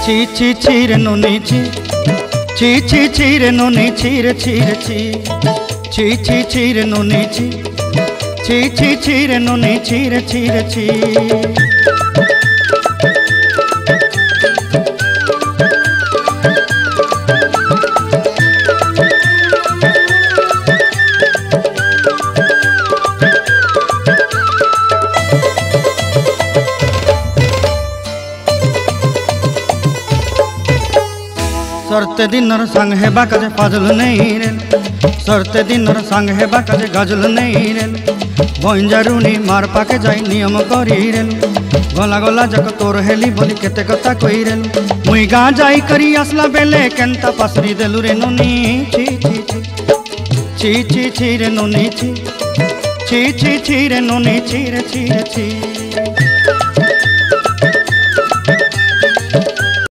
ছি ছি ছি রে নুনি ছি, ছি ছি ছি রে নুনি ছি রে ছি রে ছি, ছি ছি ছি রে নুনি ছি, ছি ছি ছি রে নুনি ছি রে ছি রে ছি। सरते दिनर संग हेबा काजे फाजल नहीं रेल, सरते दिनर संग हेबा काजे गजल नहीं रेल, बंजारुनी मार पाके जाई नियम करी रेल, गला गला जक तोर हेली बोली केते कथा कई रेल, मुई गा जाई करी आसला बेले केंता पासरी देलु रे नुनी छी छी छी, छी छी छी रे नुनी छी, छी छी छी रे नुनी छी रे छी रे छी।